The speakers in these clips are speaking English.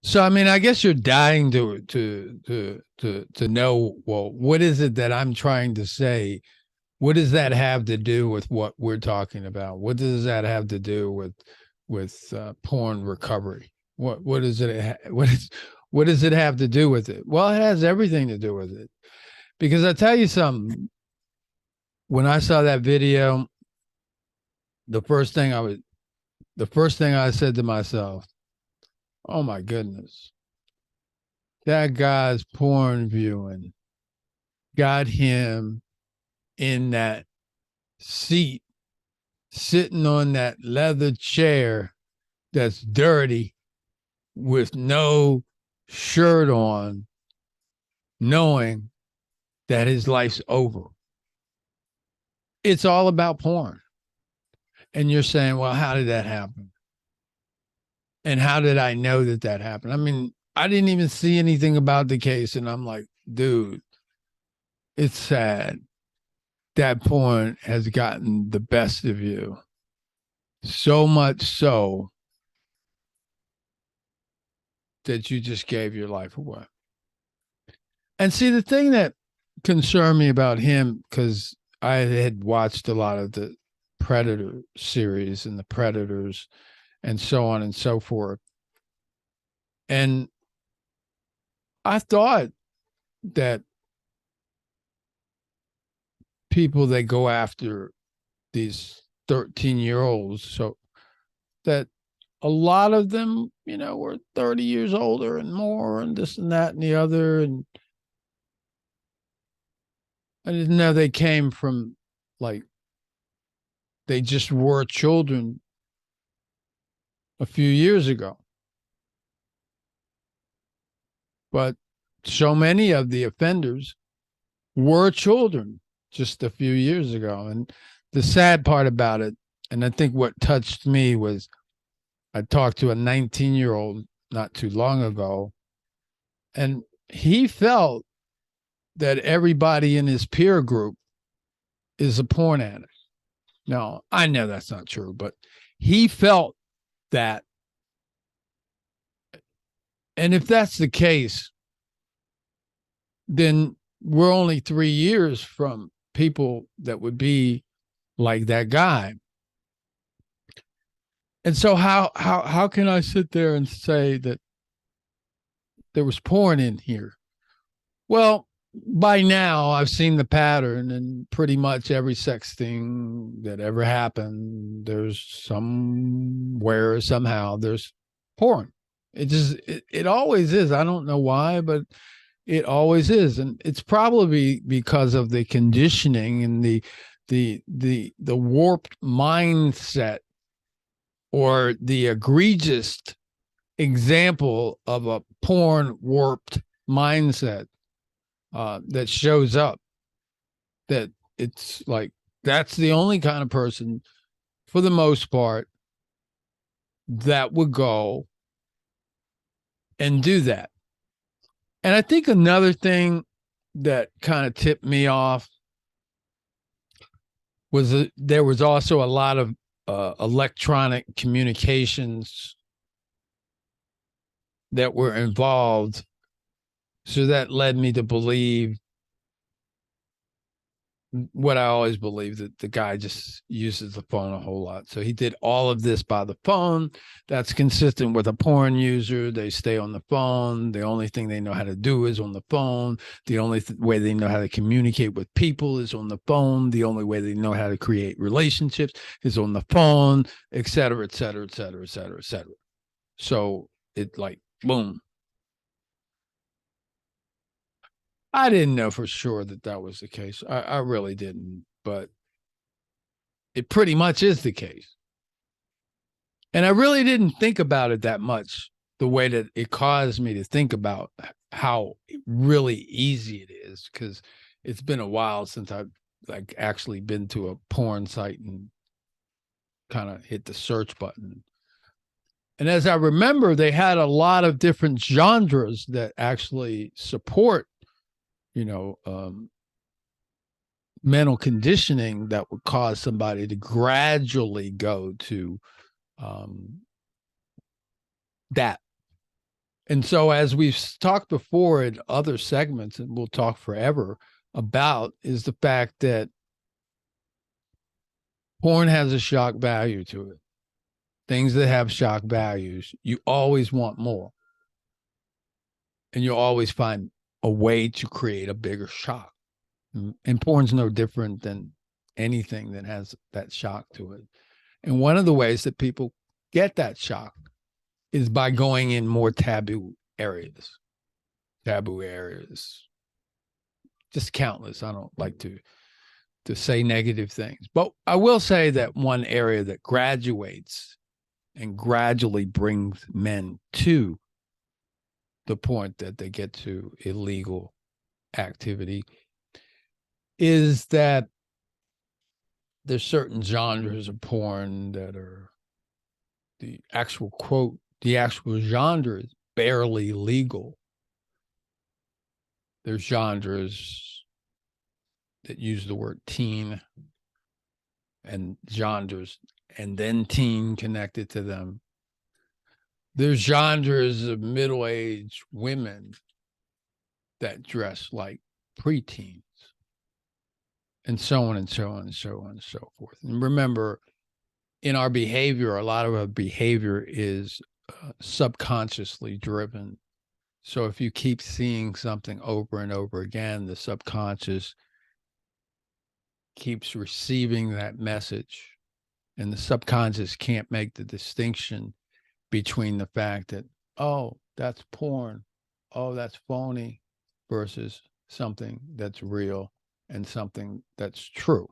So I mean, I guess you're dying to know, well, what is it that I'm trying to say? What does that have to do with what we're talking about? What does that have to do with porn recovery? What does what does it have to do with it? Well, it has everything to do with it. Because I tell you something, when I saw that video, the first thing I was the first thing I said to myself, "Oh my goodness, that guy's porn viewing got him in that seat, sitting on that leather chair that's dirty with no shirt on, knowing that his life's over." It's all about porn. And you're saying, well, how did that happen? And how did I know that that happened? I mean, I didn't even see anything about the case. And I'm like, dude, it's sad that porn has gotten the best of you. So much so that you just gave your life away. And see, the thing that concerned me about him, because I had watched a lot of the Predator series and the Predators and so on and so forth. And I thought that people that go after these 13-year-olds, so that a lot of them, were 30 years older and more and this and that and the other. And I didn't know they came from, like, they just were children a few years ago. But so many of the offenders were children just a few years ago. And the sad part about it, and I think what touched me, was I talked to a 19-year-old not too long ago, and he felt that everybody in his peer group is a porn addict. Now, I know that's not true, but he felt that. And if that's the case, then we're only 3 years from people that would be like that guy. And so how can I sit there and say that there was porn in here? Well, by now I've seen the pattern, and pretty much every sex thing that ever happened, there's somewhere, somehow, there's porn. It always is. I don't know why, but it always is. And it's probably because of the conditioning and the warped mindset, or the egregious example of a porn warped mindset that shows up, that it's like that's the only kind of person, for the most part, that would go and do that. And I think another thing that kind of tipped me off was that there was also a lot of electronic communications that were involved. So that led me to believe what I always believed, that the guy just uses the phone a whole lot. So he did all of this by the phone. That's consistent with a porn user. They stay on the phone. The only thing they know how to do is on the phone. The only way they know how to communicate with people is on the phone. The only way they know how to create relationships is on the phone, et cetera, et cetera, et cetera, et cetera, et cetera. So it, like, boom. I didn't know for sure that that was the case. I really didn't, but it pretty much is the case. And I really didn't think about it that much, the way that it caused me to think about how really easy it is, because it's been a while since I've, like, actually been to a porn site and kind of hit the search button. And as I remember, they had a lot of different genres that actually support, you know, mental conditioning that would cause somebody to gradually go to um, that. And so, as we've talked before in other segments, and we'll talk forever about, is the fact that porn has a shock value to it. Things that have shock values, you always want more. And you'll always find a way to create a bigger shock. And porn's no different than anything that has that shock to it. And one of the ways that people get that shock is by going in more taboo areas. Just countless. I don't like to say negative things, but I will say that one area that graduates and gradually brings men to the point that they get to illegal activity is that there's certain genres of porn that are the actual genre is barely legal. There's genres that use the word teen and genres and then teen connected to them. There's genres of middle-aged women that dress like preteens, and so on and so on and so on and so forth. And remember, in our behavior, a lot of our behavior is subconsciously driven. So if you keep seeing something over and over again, the subconscious keeps receiving that message, and the subconscious can't make the distinction between the fact that, oh, that's porn, oh, that's phony, versus something that's real and something that's true.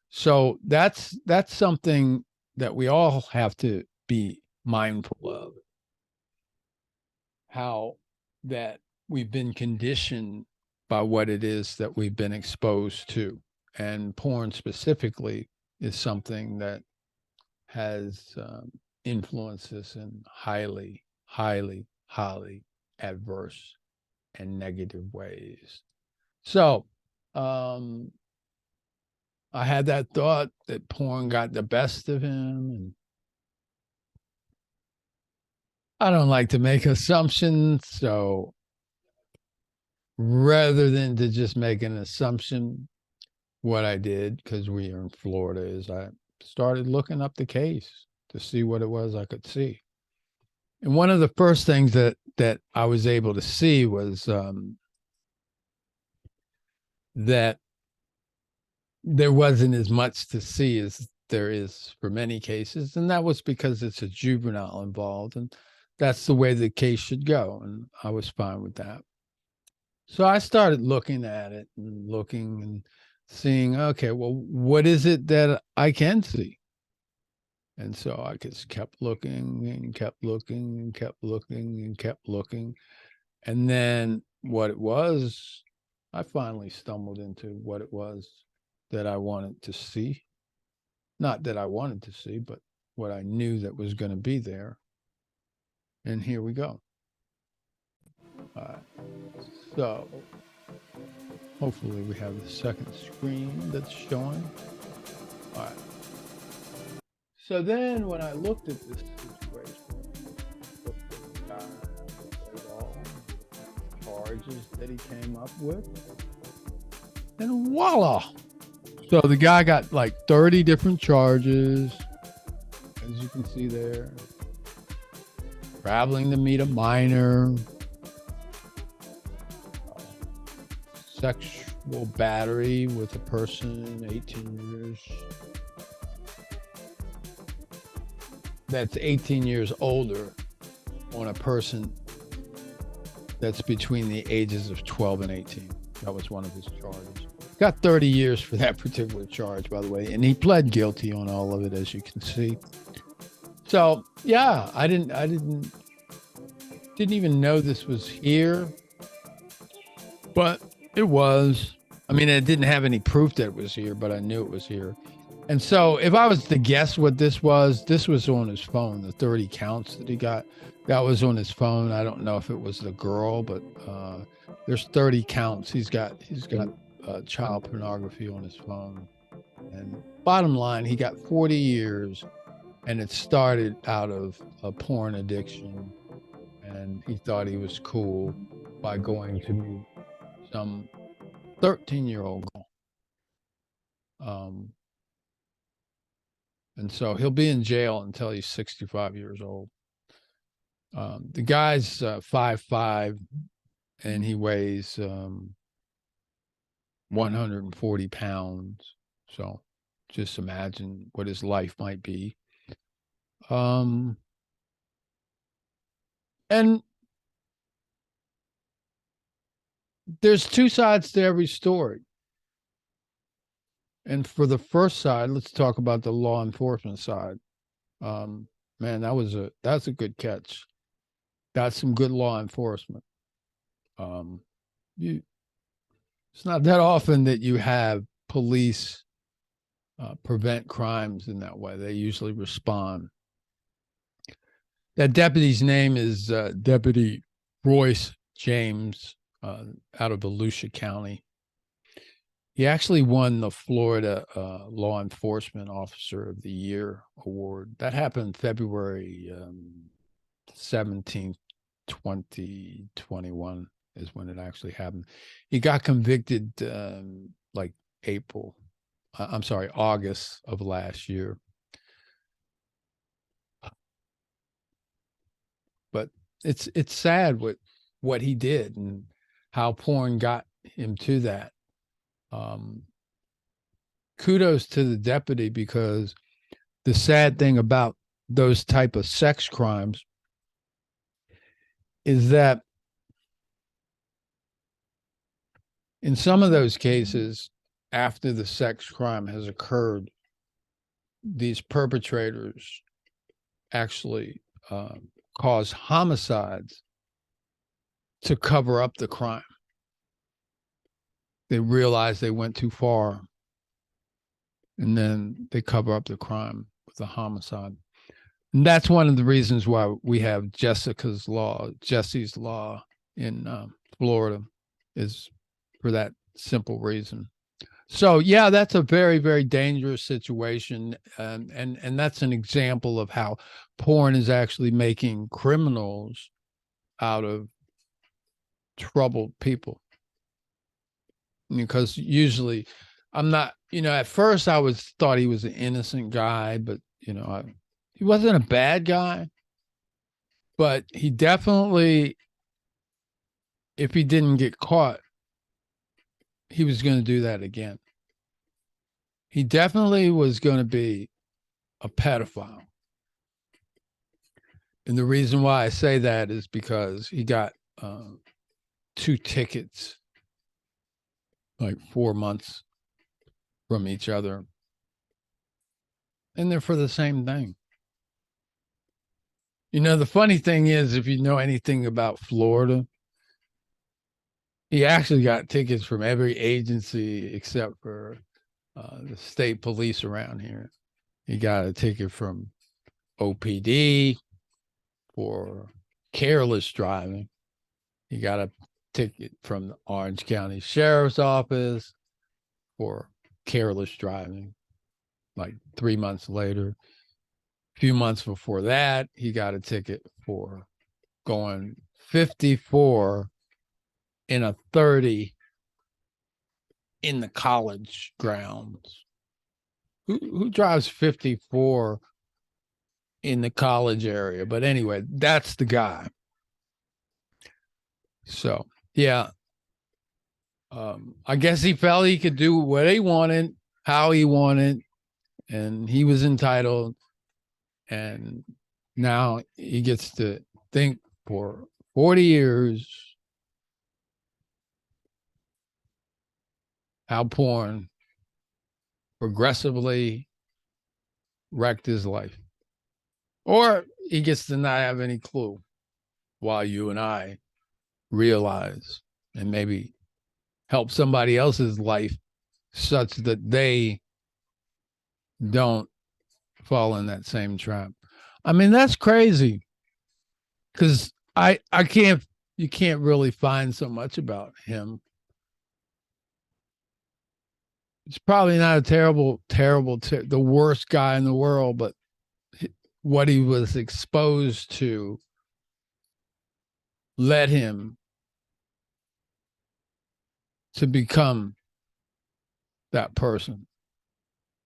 So that's something that we all have to be mindful of, how that we've been conditioned by what it is that we've been exposed to. And porn specifically is something that has influences in highly, highly, highly adverse and negative ways. So I had that thought that porn got the best of him, and I don't like to make assumptions, so rather than to just make an assumption, what I did, because we are in Florida, is I started looking up the case to see what it was I could see. And one of the first things that I was able to see was that there wasn't as much to see as there is for many cases. And that was because it's a juvenile involved, and that's the way the case should go. And I was fine with that. So I started looking at it and looking and seeing, okay, well, what is it that I can see? And so I just kept looking and kept looking and kept looking and kept looking. And then what it was, I finally stumbled into what it was that I wanted to see. Not that I wanted to see, but what I knew that was going to be there. And here we go. All right. So hopefully we have the second screen that's showing. All right. So then when I looked at this situation, looked at all the charges that he came up with, and voila. So the guy got like 30 different charges, as you can see there. Traveling to meet a minor, sexual battery with a person 18 years. That's 18 years older on a person that's between the ages of 12 and 18. That was one of his charges. Got 30 years for that particular charge, by the way, and he pled guilty on all of it, as you can see. So yeah, I didn't even know this was here, but it was. I mean, I didn't have any proof that it was here, but I knew it was here. And so if I was to guess what this was on his phone, the 30 counts that he got, that was on his phone. I don't know if it was the girl, but there's 30 counts. He's got child pornography on his phone. And bottom line, he got 40 years, and it started out of a porn addiction. and he thought he was cool by going to meet some 13-year-old girl. And so he'll be in jail until he's 65 years old. The guy's 5'5", and he weighs 140 pounds. So just imagine what his life might be. And there's two sides to every story. And for the first side, let's talk about the law enforcement side. Man, that's a good catch. That's some good law enforcement. It's not that often that you have police prevent crimes in that way. They usually respond. That deputy's name is Deputy Royce James out of Volusia County. He actually won the Florida Law Enforcement Officer of the Year award. That happened February 17th, 2021 is when it actually happened. He got convicted like August of last year. But it's sad what he did and how porn got him to that. Kudos to the deputy, because the sad thing about those type of sex crimes is that in some of those cases, after the sex crime has occurred, these perpetrators actually cause homicides to cover up the crime. They realize they went too far, and then they cover up the crime with a homicide. And that's one of the reasons why we have Jesse's Law in Florida, is for that simple reason. So yeah, that's a very, very dangerous situation, and that's an example of how porn is actually making criminals out of troubled people. Because usually, I'm not. At first I thought he was an innocent guy, but he wasn't a bad guy. But he definitely, if he didn't get caught, he was going to do that again. He definitely was going to be a pedophile. And the reason why I say that is because he got 2 tickets, like 4 months from each other. And they're for the same thing. The funny thing is, if you know anything about Florida, he actually got tickets from every agency except for the state police around here. He got a ticket from OPD for careless driving. He got a ticket from the Orange County Sheriff's Office for careless driving. Like 3 months later, a few months before that, he got a ticket for going 54 in a 30 in the college grounds. Who drives 54 in the college area? But anyway, that's the guy. So yeah, I guess he felt he could do what he wanted, how he wanted, and he was entitled. And now he gets to think for 40 years how porn progressively wrecked his life. Or he gets to not have any clue, while you and I realize and maybe help somebody else's life such that they don't fall in that same trap. I mean, that's crazy, because you can't really find so much about him. It's probably not a terrible, the worst guy in the world, but what he was exposed to led him to become that person.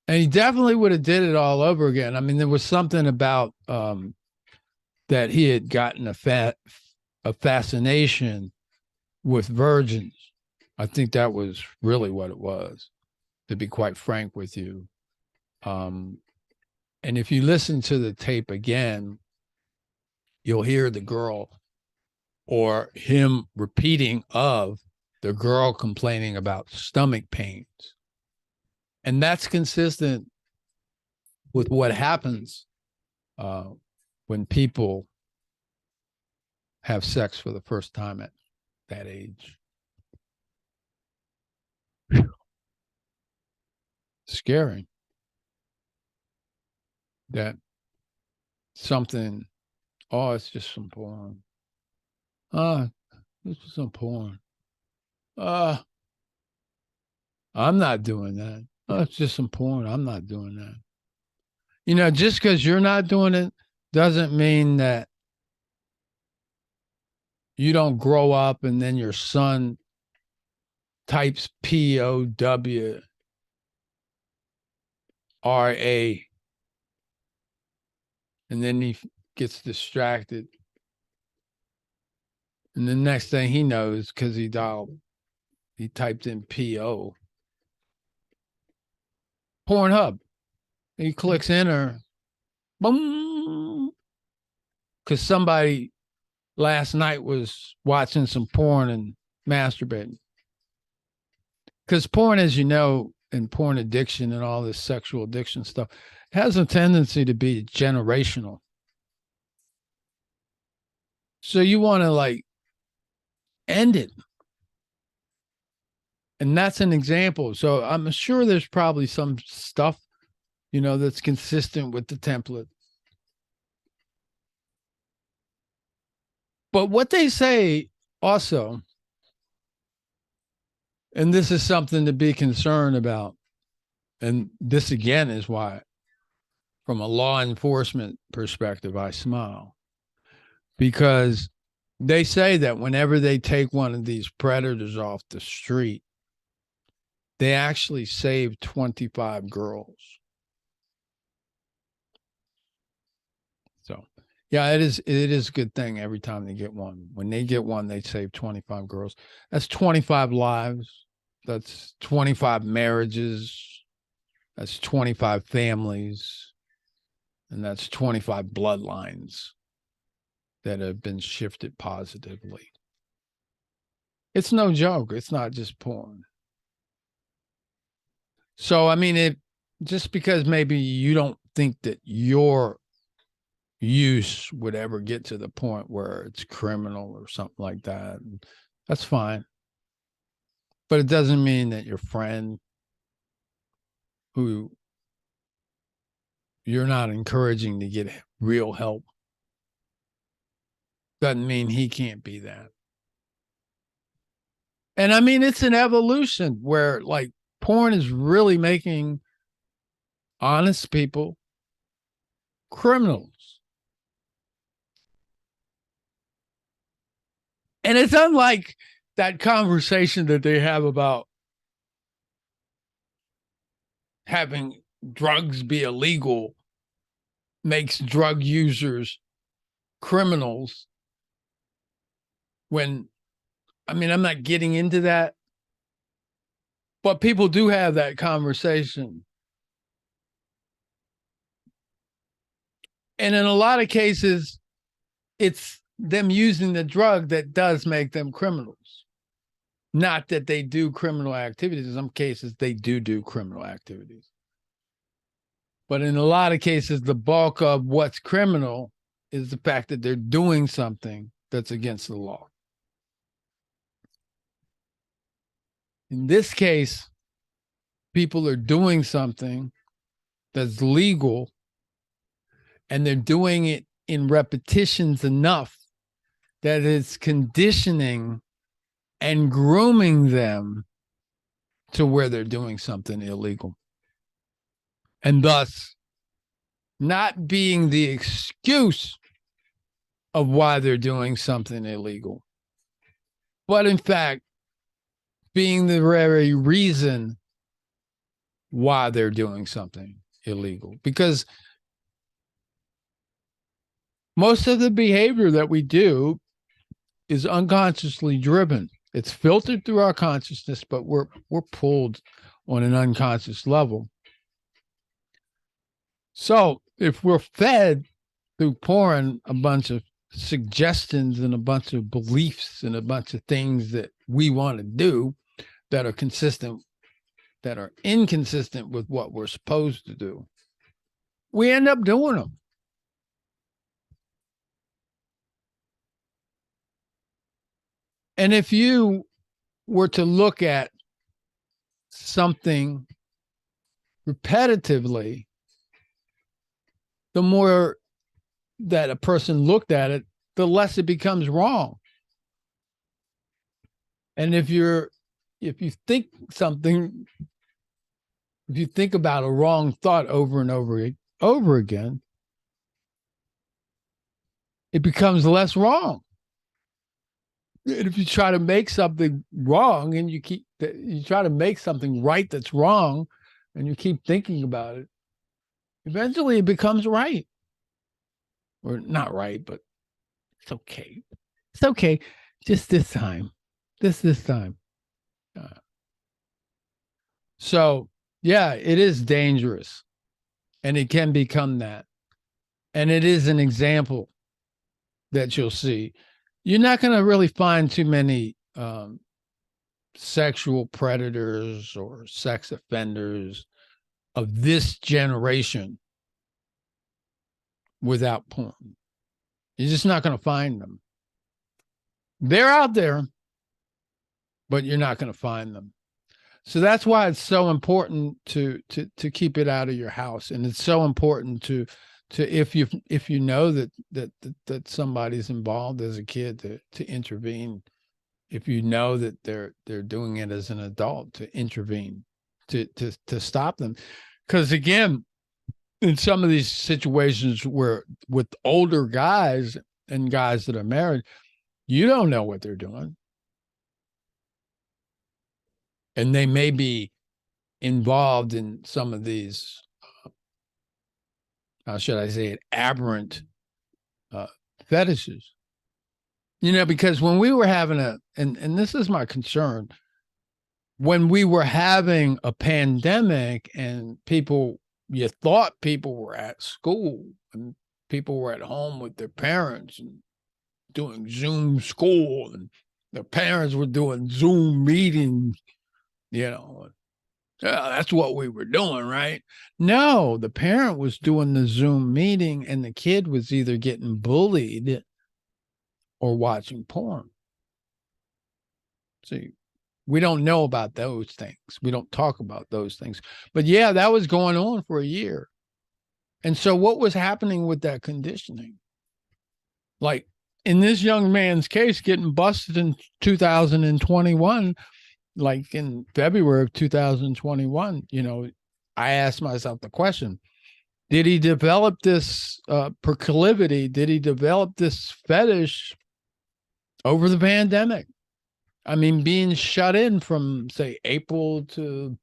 And he definitely would have did it all over again. I mean, there was something about that he had gotten a fascination with virgins. I think that was really what it was, to be quite frank with you. And if you listen to the tape again, you'll hear the girl or him repeating of the girl complaining about stomach pains. And that's consistent with what happens when people have sex for the first time at that age. Scary that something, oh, it's just some porn. This is some porn. I'm not doing that. Oh, it's just some porn. I'm not doing that. You know, just because you're not doing it doesn't mean that you don't grow up and then your son types POWRA and then he gets distracted. And the next thing he knows, because he typed in PO, Pornhub. He clicks enter, boom, because somebody last night was watching some porn and masturbating. Because porn, as you know, and porn addiction and all this sexual addiction stuff has a tendency to be generational. So you want to like end it. And that's an example. So I'm sure there's probably some stuff, you know, that's consistent with the template. But what they say also, and this is something to be concerned about, and this again is why, from a law enforcement perspective, I smile. Because they say that whenever they take one of these predators off the street, they actually save 25 girls. So, yeah, it is a good thing every time they get one. When they get one, they save 25 girls. That's 25 lives. That's 25 marriages. That's 25 families. And that's 25 bloodlines that have been shifted positively. It's no joke. It's not just porn. So, I mean, just because maybe you don't think that your use would ever get to the point where it's criminal or something like that, that's fine. But it doesn't mean that your friend who you're not encouraging to get real help doesn't mean he can't be that. And I mean, it's an evolution where like porn is really making honest people criminals. And it's unlike that conversation that they have about having drugs be illegal makes drug users criminals. When, I mean, I'm not getting into that, but people do have that conversation. And in a lot of cases, it's them using the drug that does make them criminals. Not that they do criminal activities. In some cases, they do criminal activities. But in a lot of cases, the bulk of what's criminal is the fact that they're doing something that's against the law. In this case, people are doing something that's legal, and they're doing it in repetitions enough that it's conditioning and grooming them to where they're doing something illegal. And thus not being the excuse of why they're doing something illegal, but in fact, being the very reason why they're doing something illegal. Because most of the behavior that we do is unconsciously driven. It's filtered through our consciousness, but we're pulled on an unconscious level. So if we're fed through porn a bunch of suggestions and a bunch of beliefs and a bunch of things that we want to do that are consistent, that are inconsistent with what we're supposed to do, we end up doing them. And if you were to look at something repetitively, the more that a person looked at it, the less it becomes wrong. And if you think something, if you think about a wrong thought over and over again, it becomes less wrong. And if you try to make something wrong and you try to make something right that's wrong, and you keep thinking about it, eventually it becomes right. Or not right, but it's okay. It's okay. Just this time. This time. So, yeah, it is dangerous. And it can become that. And it is an example that you'll see. You're not going to really find too many sexual predators or sex offenders of this generation without porn. You're just not going to find them. They're out there, but you're not going to find them. So that's why it's so important to keep it out of your house, and it's so important to if you know that somebody's involved as a kid to intervene. If you know that they're doing it as an adult, to intervene, to stop them, because again, in some of these situations where with older guys and guys that are married, you don't know what they're doing. And they may be involved in some of these, how should I say it, aberrant fetishes. You know, because when we were having and this is my concern, when we were having a pandemic and you thought people were at school and people were at home with their parents and doing Zoom school, and their parents were doing Zoom meetings, yeah, that's what we were doing, right? No, the parent was doing the Zoom meeting and the kid was either getting bullied or watching porn. See, we don't know about those things. We don't talk about those things. But yeah, that was going on for a year. And so what was happening with that conditioning? Like in this young man's case, getting busted in 2021, like in February of 2021, I asked myself the question, did he develop this proclivity? Did he develop this fetish over the pandemic? I mean, being shut in from, say, April to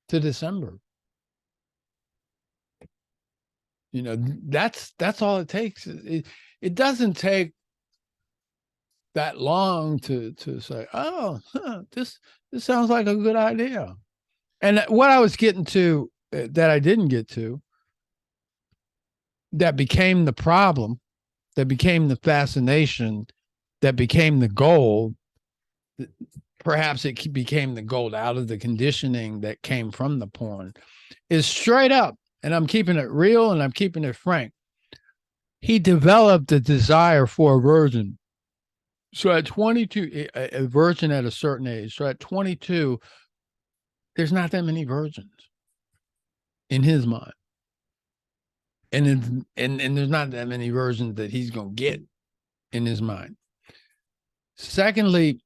December. That's all it takes. It doesn't take that long to say, oh, this sounds like a good idea. And what I was getting to that I didn't get to, that became the problem, that became the fascination, that became the goal, perhaps it became the goal out of the conditioning that came from the porn, is straight up, and I'm keeping it real and I'm keeping it frank, he developed a desire for a virgin. So at 22, a virgin at a certain age. So at 22, there's not that many virgins in his mind. And there's not that many virgins that he's going to get in his mind. Secondly,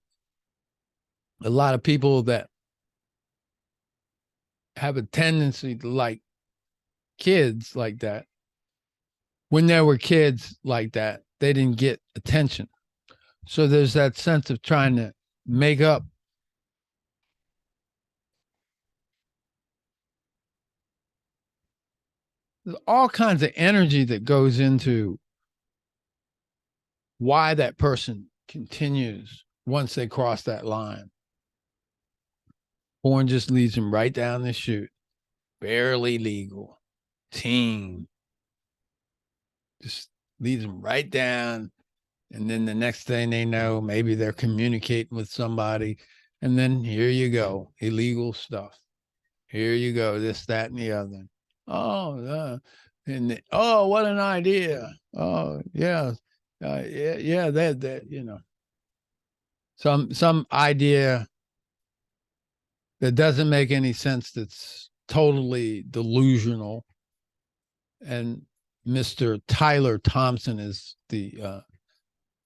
a lot of people that have a tendency to like kids like that, when there were kids like that, they didn't get attention. So there's that sense of trying to make up. There's all kinds of energy that goes into why that person continues once they cross that line. Porn just leads them right down the chute. Barely legal. Teen. Just leads them right down. And then the next thing they know, maybe they're communicating with somebody. And then here you go. Illegal stuff. Here you go. This, that, and the other. Oh, oh, what an idea. Oh, yeah. Yeah, that, you know. Some idea that doesn't make any sense, that's totally delusional. And Mr. Tyler Thompson is the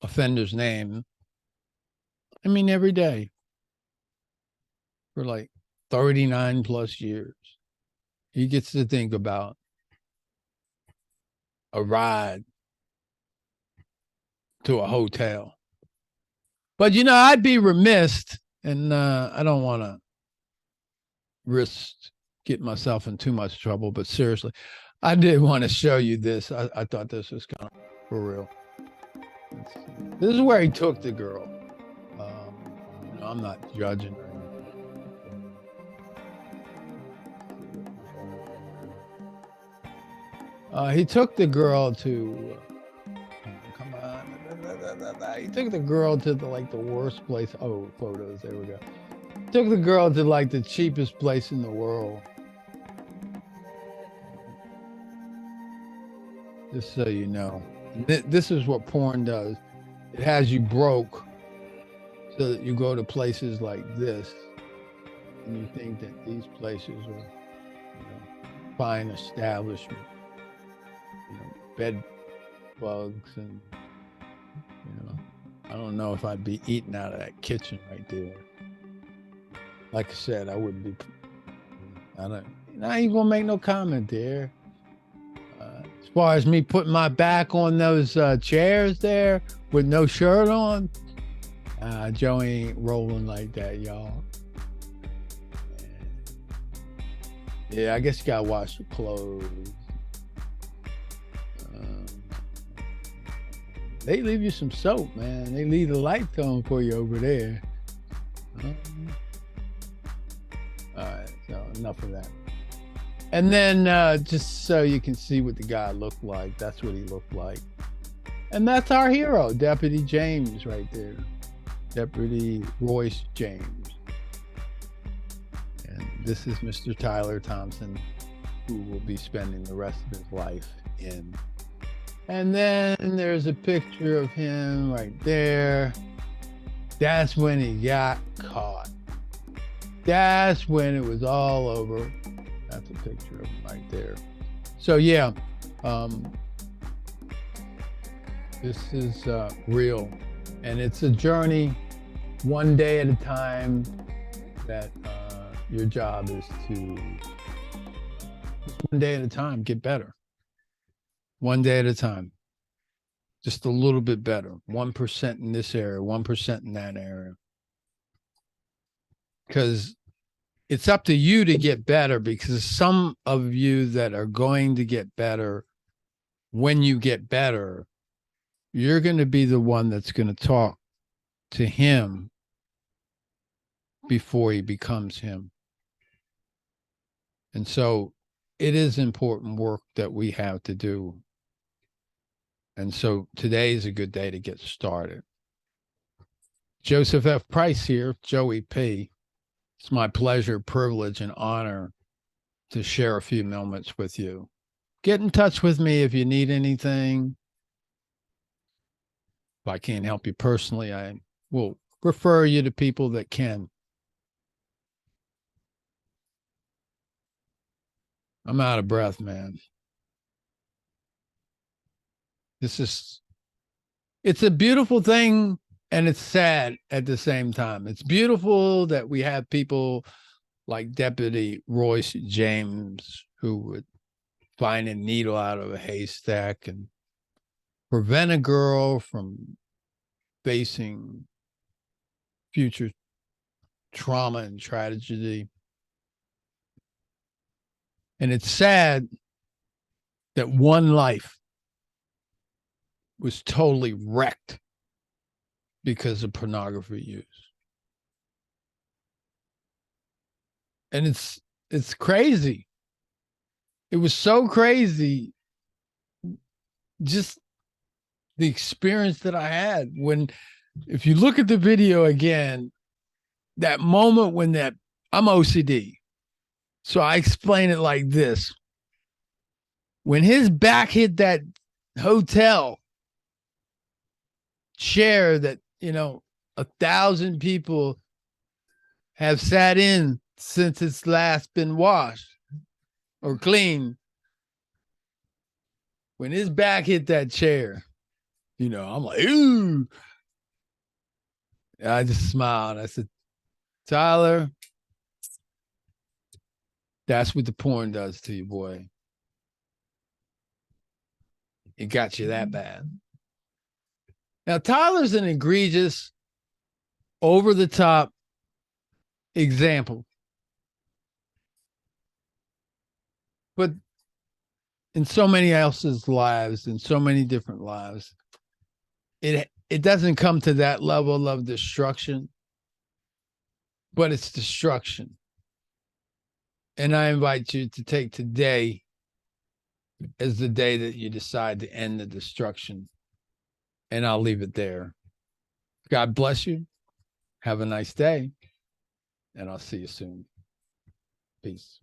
offender's name. I mean, every day for like 39 plus years, he gets to think about a ride to a hotel. But, you know, I'd be remiss, and I don't want to risk getting myself in too much trouble, but seriously, I did want to show you this. I thought this was kind of for real. This is where he took the girl. You know, I'm not judging her. He took the girl to come on. He took the girl to the worst place. Oh, photos. There we go. Took the girl to like the cheapest place in the world. Just so you know, this is what porn does. It has you broke so that you go to places like this and you think that these places are, you know, fine establishment, you know, bed bugs, and, you know, I don't know if I'd be eating out of that kitchen right there. Like I said, I wouldn't be. I ain't gonna make no comment there. As far as me putting my back on those chairs there with no shirt on, Joe ain't rolling like that, y'all. Yeah, I guess you gotta wash your clothes. They leave you some soap, man. They leave the lights on for you over there. All right, so enough of that. And then just so you can see what the guy looked like, that's what he looked like. And that's our hero, Deputy James right there. Deputy Royce James. And this is Mr. Tyler Thompson, who will be spending the rest of his life in. And then there's a picture of him right there. That's when he got caught. That's when it was all over. That's a picture of him right there. So yeah, this is real, and it's a journey, one day at a time. That your job is to just one day at a time get better. One day at a time, just a little bit better. 1% in this area, 1% in that area, because it's up to you to get better, because some of you that are going to get better, when you get better, you're going to be the one that's going to talk to him before he becomes him. And so it is important work that we have to do. And so today is a good day to get started. Joseph F. Price here, Joey P. It's my pleasure, privilege, and honor to share a few moments with you. Get in touch with me if you need anything. If I can't help you personally, I will refer you to people that can. I'm out of breath, man. It's a beautiful thing, and it's sad at the same time. It's beautiful that we have people like Deputy Royce James who would find a needle out of a haystack and prevent a girl from facing future trauma and tragedy. And it's sad that one life was totally wrecked because of pornography use. And it's crazy. It was so crazy, just the experience that I had when, if you look at the video again, that moment when I'm OCD. So I explain it like this. When his back hit that hotel chair that, 1,000 people have sat in since it's last been washed or cleaned. When his back hit that chair, I'm like, ooh. I just smiled. I said, Tyler, that's what the porn does to you, boy. It got you that bad. Now, Tyler's an egregious, over-the-top example. But in so many else's lives, in so many different lives, it doesn't come to that level of destruction, but it's destruction. And I invite you to take today as the day that you decide to end the destruction. And I'll leave it there. God bless you. Have a nice day. And I'll see you soon. Peace.